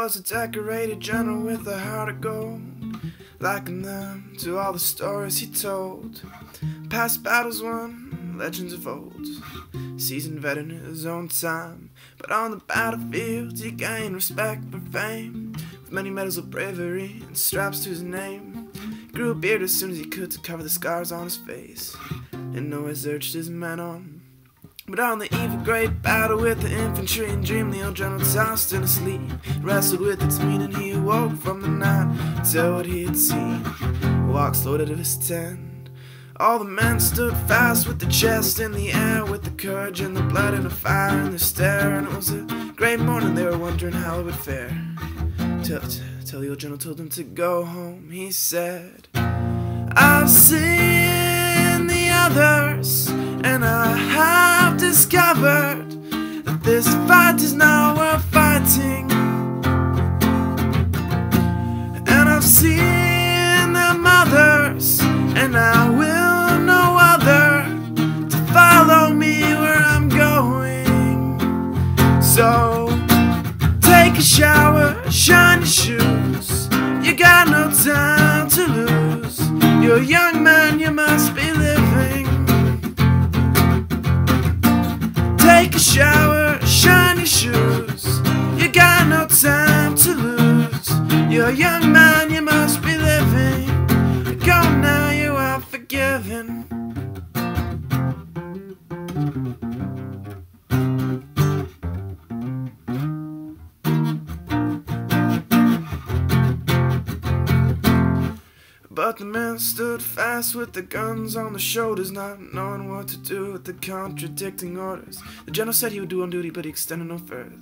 was a decorated general with a heart of gold, liking them to all the stories he told. Past battles won, legends of old, seasoned veteran in his own time. But on the battlefield he gained respect for fame, with many medals of bravery and straps to his name. Grew a beard as soon as he could to cover the scars on his face, and always urged his men on. But on the eve of great battle with the infantry and dream, the old general tossed in his sleep, wrestled with its meaning. He awoke from the night to tell what he had seen, walked slowly to his tent. All the men stood fast with the chest in the air, with the courage and the blood and the fire and the stare. And it was a great morning, they were wondering how it would fare, till the old general told them to go home. He said, I've seen the others, and I have discovered that this fight is not worth fighting. And I've seen them others, and I will know other to follow me where I'm going. So take a shower, shine your shoes, you got no time to lose. You're a young man, you must be living. Take a shower, shine your shoes, you got no time to lose. You're a young man, you must be living. Go now, you are forgiven. But the men stood fast with the guns on their shoulders, not knowing what to do with the contradicting orders. The general said he would do on duty, but he extended no further.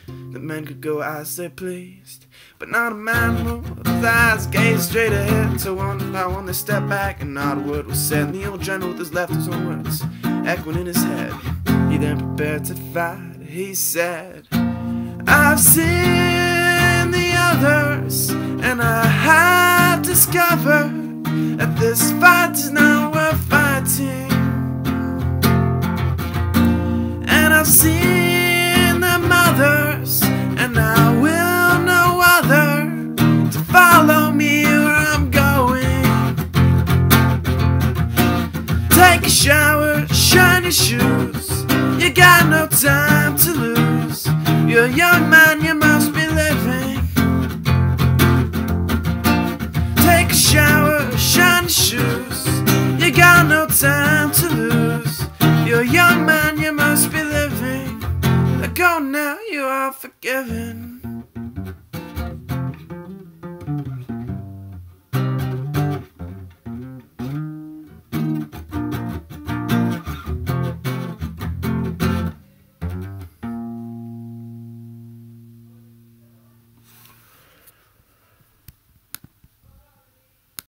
The men could go as they pleased, but not a man moved with his eyes gazed straight ahead. So one by one they stepped back, and not a word was said. And the old general with his left, his own words echoing in his head. He then prepared to fight. He said, I've seen the others, and I have discovered that this fight is not worth fighting. And I've seen them others, and I will know other to follow me where I'm going. Take a shower, shine your shoes, you got no time to lose. You're a young man, you must be living. Take a shower, shine your shoes, you got no time to lose. You're a young man, you must be living. Go now, you are forgiven.